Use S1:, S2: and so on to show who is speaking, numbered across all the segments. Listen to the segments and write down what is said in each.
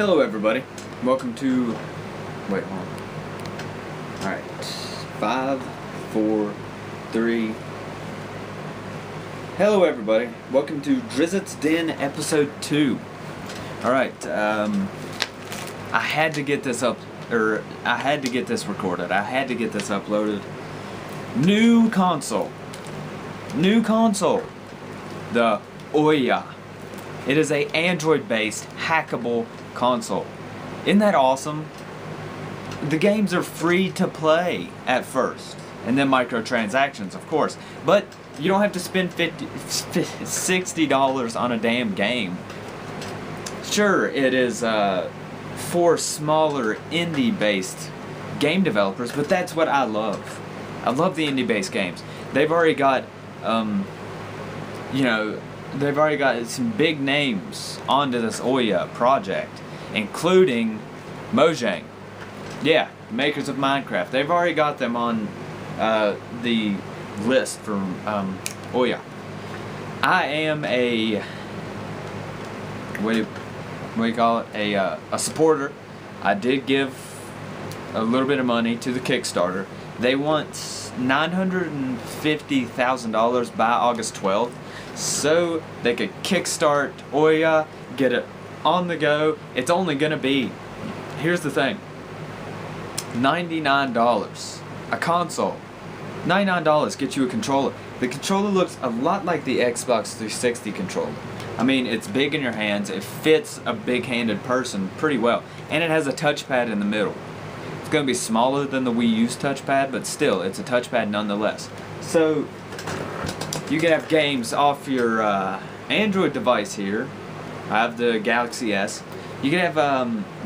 S1: Hello everybody, welcome to, wait, hold on. Alright, 5, 4, 3. Hello everybody, welcome to xDrizzt's Den episode 2. Alright, I had to get this recorded, I had to get this uploaded. New console, the OUYA. It is a Android-based hackable console. Isn't that awesome? The games are free to play at first, and then microtransactions, of course. But you don't have to spend $60 on a damn game. Sure, it is for smaller indie-based game developers, but that's what I love. I love the indie-based games. They've already got, they've already got some big names onto this OUYA project, including Mojang. Yeah, makers of Minecraft. They've already got them on the list for OUYA. I am a what do you call it? A supporter. I did give a little bit of money to the Kickstarter. They want $950,000 by August 12th. So they could kickstart OUYA, get it on the go. It's only gonna be, here's the thing, $99 a console. $99 gets you a controller. The controller looks a lot like the Xbox 360 controller. I mean, it's big in your hands, it fits a big-handed person pretty well, and it has a touchpad in the middle. It's gonna be smaller than the Wii U's touchpad, but still, it's a touchpad nonetheless. So you can have games off your Android device here. I have the Galaxy S. You can have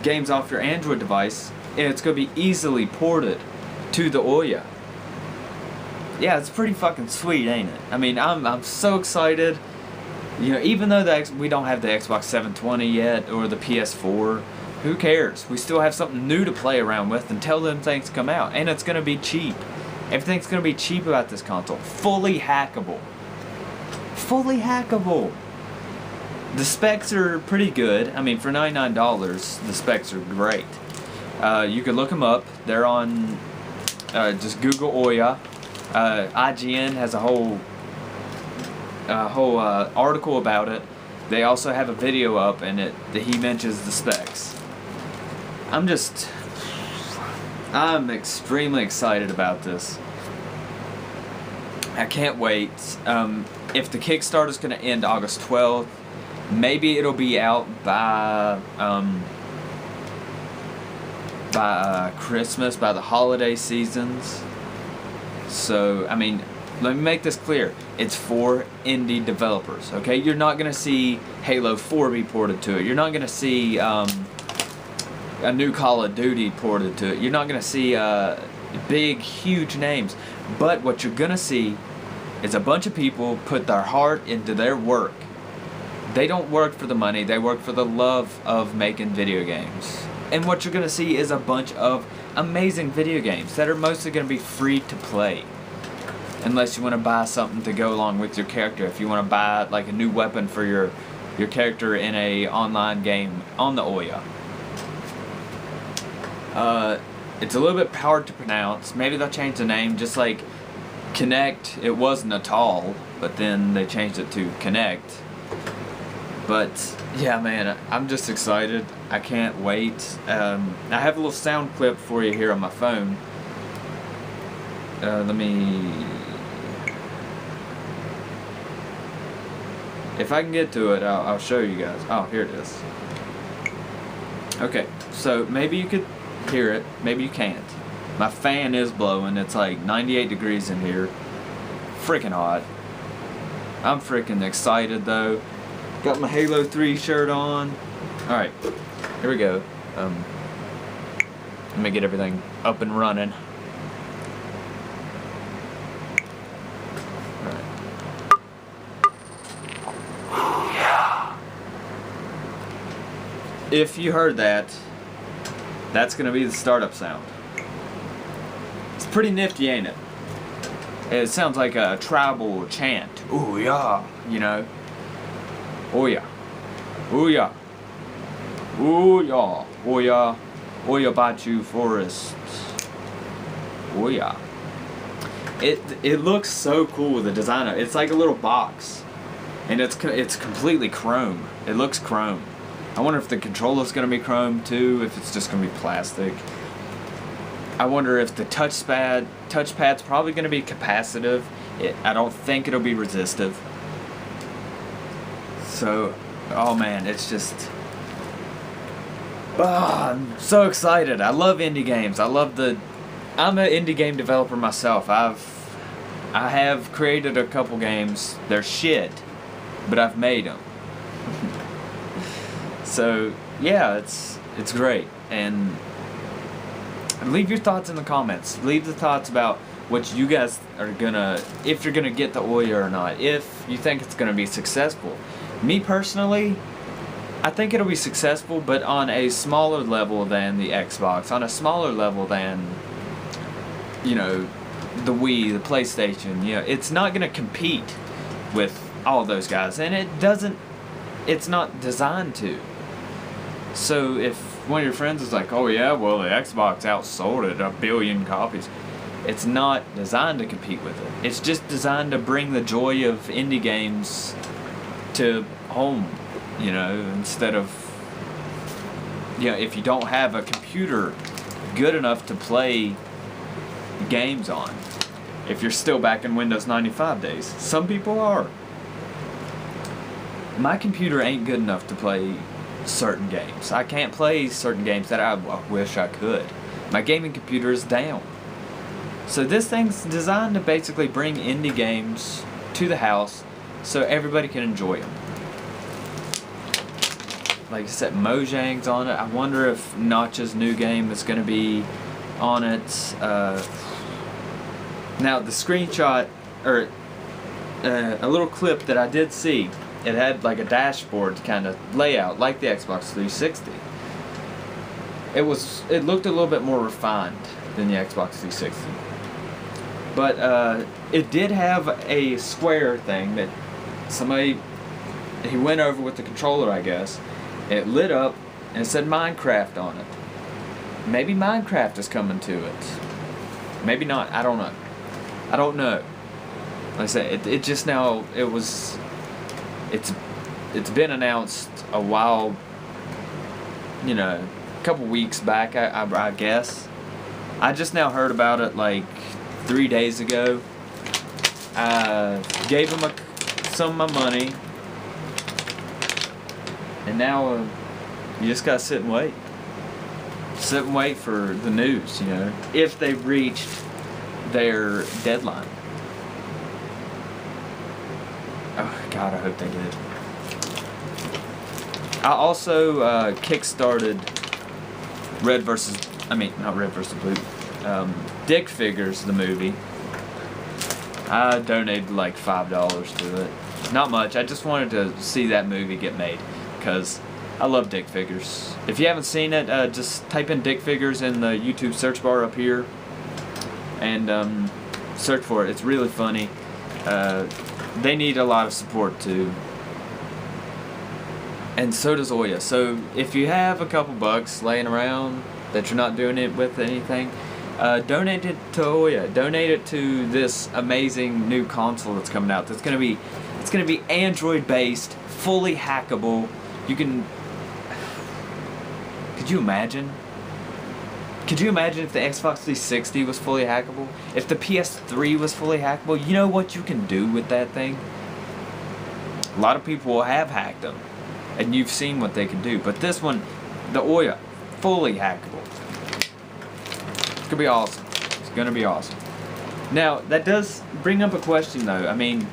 S1: games off your Android device, and it's going to be easily ported to the OUYA. Yeah, it's pretty fucking sweet, ain't it? I mean, I'm so excited. You know, even though we don't have the Xbox 720 yet or the PS4, who cares? We still have something new to play around with until them things come out, and it's going to be cheap. Everything's going to be cheap about this console. Fully hackable. Fully hackable. The specs are pretty good. I mean, for $99, the specs are great. You can look them up. They're on, just Google OUYA. IGN has a whole article about it. They also have a video up in it that he mentions the specs. I'm extremely excited about this. I can't wait. If the Kickstarter is going to end August 12th, maybe it'll be out by Christmas, by the holiday seasons. So, I mean, let me make this clear. It's for indie developers, okay? You're not going to see Halo 4 be ported to it. You're not going to see a new Call of Duty ported to it. You're not going to see big, huge names. But what you're going to see is a bunch of people put their heart into their work. They don't work for the money, they work for the love of making video games. And what you're going to see is a bunch of amazing video games that are mostly going to be free to play. Unless you want to buy something to go along with your character. If you want to buy like a new weapon for your character in a online game on the OUYA. It's a little bit hard to pronounce. Maybe they'll change the name, just like Connect. It was Natal, but then they changed it to Connect. But yeah, man, I'm just excited. I can't wait. I have a little sound clip for you here on my phone. Let me, if I can get to it, I'll show you guys. Oh, here it is. Okay, so maybe you could hear it, maybe you can't. My fan is blowing. It's like 98 degrees in here. Freaking hot. I'm freaking excited though. Got my Halo 3 shirt on. Alright, here we go. Let me get everything up and running. Alright. Yeah. If you heard that, that's gonna be the startup sound. It's pretty nifty, ain't it? It sounds like a tribal chant. OUYA, you know. OUYA. OUYA. OUYA. OUYA. OUYA Bachu Forests. OUYA. It looks so cool, the design of it. It's like a little box. And it's completely chrome. It looks chrome. I wonder if the controller's gonna be chrome too, if it's just gonna be plastic. I wonder if the touchpad's probably gonna be capacitive. I don't think it'll be resistive. So, oh man, it's just, I'm so excited. I love indie games. I'm an indie game developer myself. I have created a couple games. They're shit, but I've made them. So yeah, it's great. And leave your thoughts in the comments. Leave the thoughts about what you guys are gonna, if you're gonna get the OUYA or not, if you think it's gonna be successful. Me personally, I think it'll be successful, but on a smaller level than the Xbox, on a smaller level than, you know, the Wii, the PlayStation. You know, it's not gonna compete with all those guys, and it's not designed to. So if one of your friends is like, oh yeah, well the Xbox outsold it 1 billion copies, it's not designed to compete with it. It's just designed to bring the joy of indie games to home, you know, instead of, you know, if you don't have a computer good enough to play games on, if you're still back in Windows 95 days. Some people are. My computer ain't good enough to play certain games. I can't play certain games that I wish I could. My gaming computer is down. So this thing's designed to basically bring indie games to the house so everybody can enjoy them. Like I said, Mojang's on it. I wonder if Notch's new game is going to be on it. Now the screenshot, or a little clip that I did see, it had like a dashboard kind of layout like the Xbox 360. It looked a little bit more refined than the Xbox 360. But it did have a square thing that he went over with the controller, I guess. It lit up and it said Minecraft on it. Maybe Minecraft is coming to it. Maybe not. I don't know. I don't know. Like I said, it just now, it's been announced a while, you know, a couple weeks back, I guess. I just now heard about it like 3 days ago. I gave him some of my money, and now you just gotta sit and wait. Sit and wait for the news, you know, if they've reached their deadline. Oh God, I hope they did. I also kickstarted not Red vs. Blue, Dick Figures, the movie. I donated like $5 to it. Not much. I just wanted to see that movie get made because I love Dick Figures. If you haven't seen it, just type in Dick Figures in the YouTube search bar up here and search for it. It's really funny. They need a lot of support too. And so does OUYA. So if you have a couple bucks laying around that you're not doing it with anything, donate it to OUYA. Donate it to this amazing new console that's coming out. It's gonna be Android based, fully hackable. You can. Could you imagine? Could you imagine if the Xbox 360 was fully hackable? If the PS3 was fully hackable? You know what you can do with that thing? A lot of people have hacked them, and you've seen what they can do. But this one, the OUYA, fully hackable. It's gonna be awesome. It's gonna be awesome. Now, that does bring up a question though. I mean,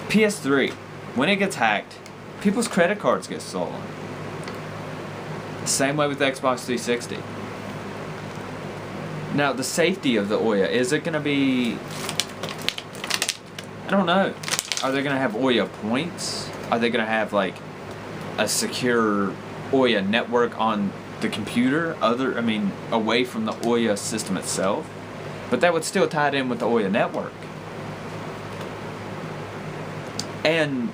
S1: PS3, when it gets hacked, people's credit cards get stolen. Same way with the Xbox 360. Now, the safety of the OUYA, is it gonna be, I don't know. Are they gonna have OUYA points? Are they gonna have like a secure OUYA network on the computer, away from the OUYA system itself? But that would still tie it in with the OUYA network. And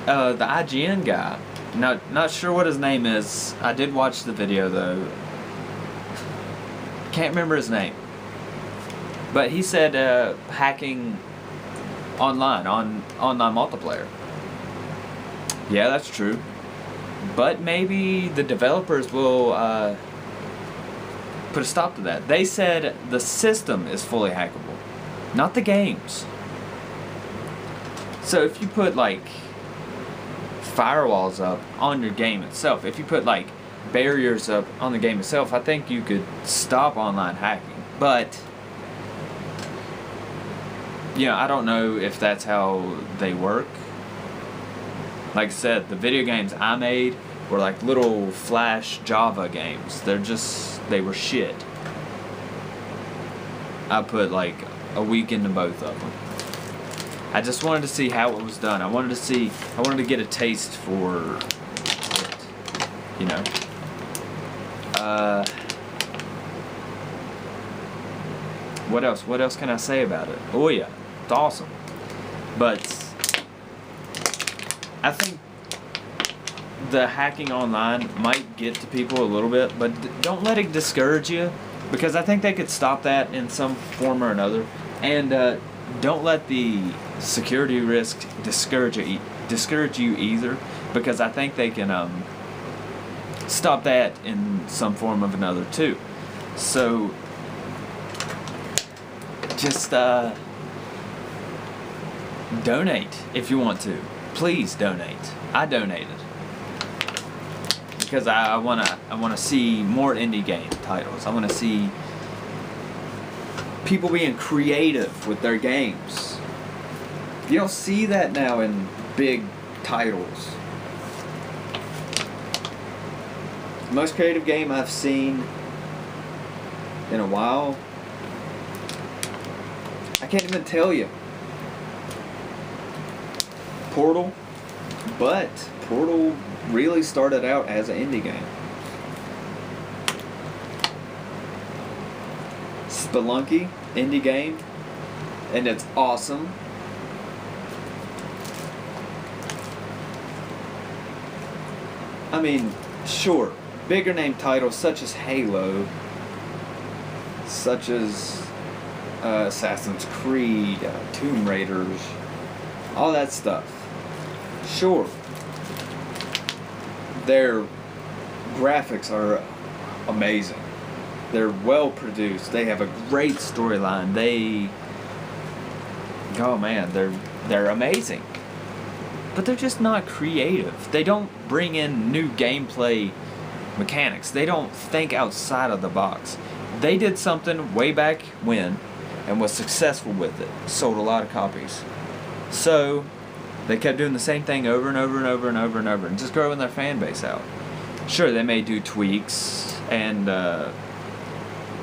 S1: the IGN guy, Not sure what his name is. I did watch the video though. Can't remember his name. But he said hacking online, on online multiplayer. Yeah, that's true. But maybe the developers will put a stop to that. They said the system is fully hackable, not the games. So if you put like firewalls up on your game itself, if you put like barriers up on the game itself, I think you could stop online hacking. But I don't know if that's how they work. Like I said, the video games I made were like little Flash Java games. They were shit. I put like a week into both of them. I just wanted to see how it was done. I wanted to get a taste for it, What else? What else can I say about it? Oh yeah, it's awesome. But I think the hacking online might get to people a little bit, but don't let it discourage you, because I think they could stop that in some form or another. And don't let the security risk discourage you either, because I think they can stop that in some form of another too. So just donate if you want to. Please donate. I donated because I wanna see more indie game titles. I wanna see people being creative with their games. You don't see that now in big titles. The most creative game I've seen in a while, I can't even tell you. Portal, but Portal really started out as an indie game. Spelunky, indie game, and it's awesome. I mean, sure, bigger name titles such as Halo, such as Assassin's Creed, Tomb Raiders, all that stuff. Sure, their graphics are amazing. They're well produced. They have a great storyline. They're amazing. But they're just not creative. They don't bring in new gameplay mechanics. They don't think outside of the box. They did something way back when and was successful with it. Sold a lot of copies. So they kept doing the same thing over and over and over and over and over and just growing their fan base out. Sure, they may do tweaks and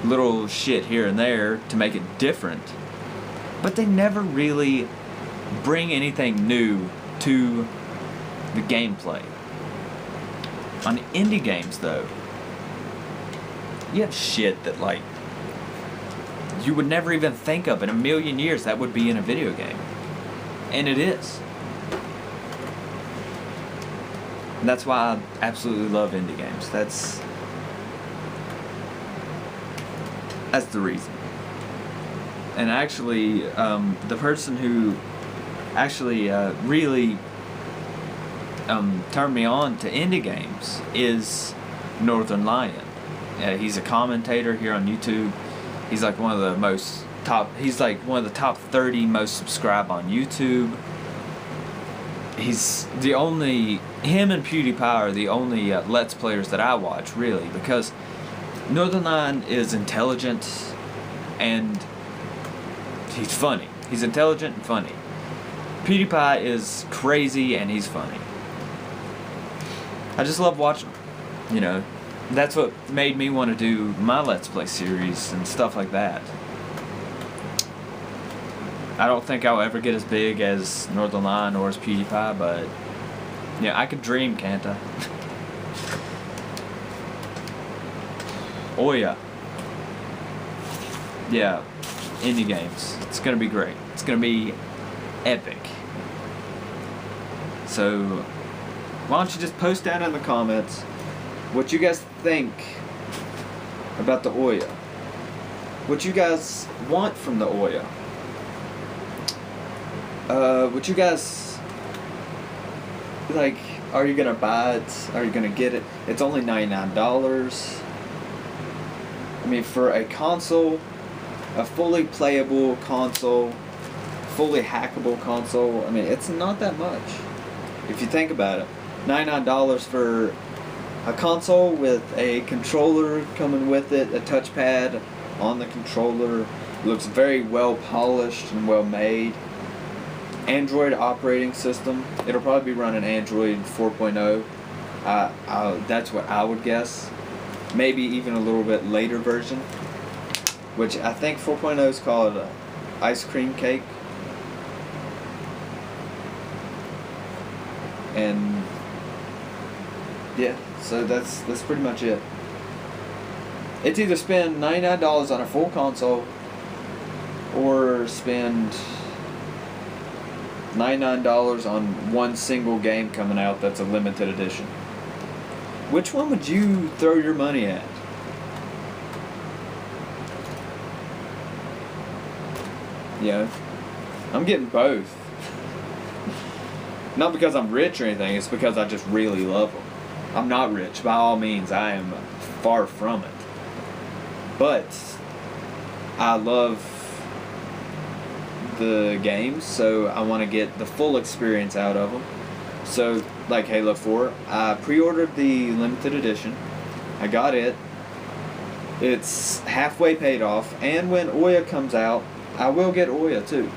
S1: little shit here and there to make it different, but they never really bring anything new to the gameplay. On indie games though, you have shit that like you would never even think of in a million years that would be in a video game. And it is. And that's why I absolutely love indie games. That's the reason. And actually, the person who actually really turned me on to indie games is Northern Lion. He's a commentator here on YouTube. He's like one of the top 30 most subscribed on YouTube. Him and PewDiePie are the only Let's Players that I watch, really, because Northern Lion is intelligent and he's funny. He's intelligent and funny. PewDiePie is crazy and he's funny. I just love watching him, That's what made me want to do my Let's Play series and stuff like that. I don't think I'll ever get as big as Northern Lion or as PewDiePie, but I could dream, can't I? OUYA. Yeah, indie games. It's gonna be great. It's gonna be epic. So Why don't you just post down in the comments what you guys think about the OUYA? What you guys want from the OUYA? What you guys like? Are you gonna buy it? Are you gonna get it? It's only $99. I mean, for a console, a fully playable console, fully hackable console, I mean, it's not that much. If you think about it, $99 for a console with a controller coming with it, a touchpad on the controller, looks very well polished and well made. Android operating system, it'll probably be running Android 4.0. That's what I would guess. Maybe even a little bit later version, which I think 4.0 is called Ice Cream Cake. And yeah, so that's pretty much it. It's either spend $99 on a full console or spend $99 on one single game coming out that's a limited edition. Which one would you throw your money at? Yeah, I'm getting both. Not because I'm rich or anything, it's because I just really love them. I'm not rich, by all means, I am far from it. But I love the games, so I want to get the full experience out of them. So, like Halo 4, I pre-ordered the limited edition. I got it. It's halfway paid off, and when OUYA comes out, I will get OUYA too.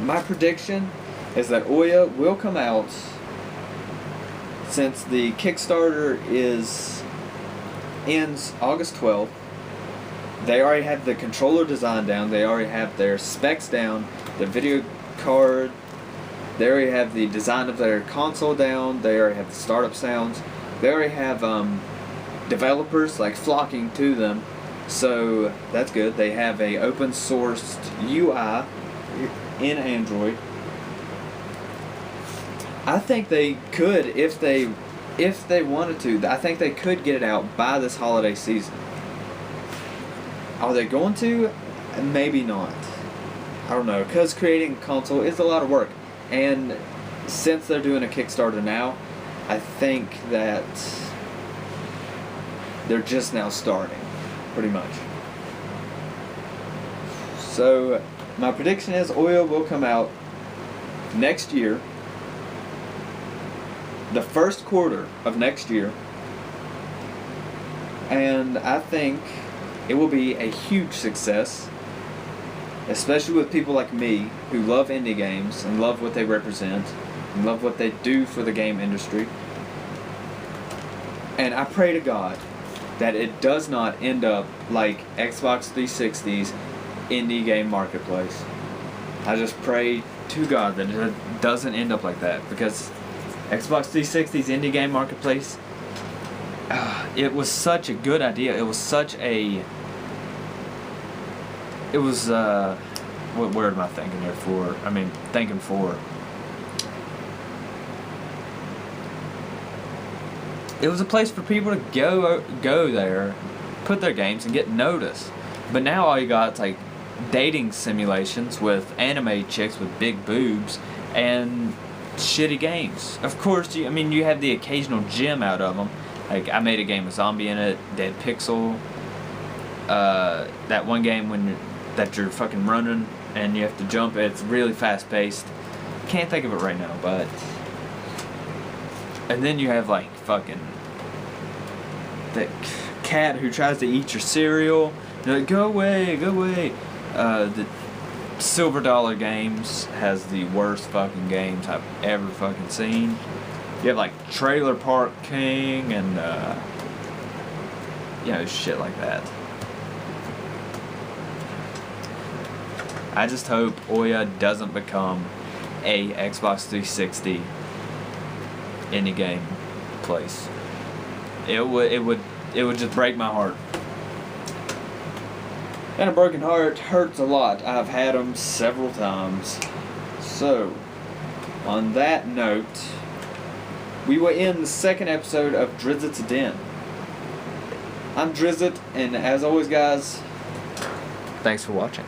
S1: My prediction is that OUYA will come out, since the Kickstarter ends August 12th. They already have the controller design down, they already have their specs down, the video card, they already have the design of their console down, they already have the startup sounds, they already have developers like flocking to them, so that's good. They have a open sourced UI in Android. I think they could, if they wanted to, I think they could get it out by this holiday season. Are they going to? Maybe not. I don't know, because creating a console is a lot of work. And since they're doing a Kickstarter now, I think that they're just now starting, pretty much. So, my prediction is OUYA will come out next year, the first quarter of next year, and I think it will be a huge success, especially with people like me who love indie games and love what they represent and love what they do for the game industry. And I pray to God that it does not end up like Xbox 360's indie game marketplace. I just pray to God that it doesn't end up like that, because Xbox 360's indie game marketplace, it was such a good idea. It was such a... It was, what word am I thinking there for? I mean, thinking for. It was a place for people to go there, put their games, and get noticed. But now all you got is like dating simulations with anime chicks with big boobs and shitty games. Of course, you have the occasional gem out of them. Like, I made a game with zombie in it, Dead Pixel. That one game that you're fucking running and you have to jump. It's really fast paced. Can't think of it right now, but. And then you have like fucking the cat who tries to eat your cereal. You're like, go away, go away. The Silver Dollar Games has the worst fucking games I've ever fucking seen. You have like Trailer Park King and shit like that. I just hope OUYA doesn't become a Xbox 360 indie game place. It would just break my heart. And a broken heart hurts a lot. I've had them several times. So, on that note, we will end the second episode of xDrizzt's Den. I'm xDrizzt, and as always, guys,
S2: Thanks for watching.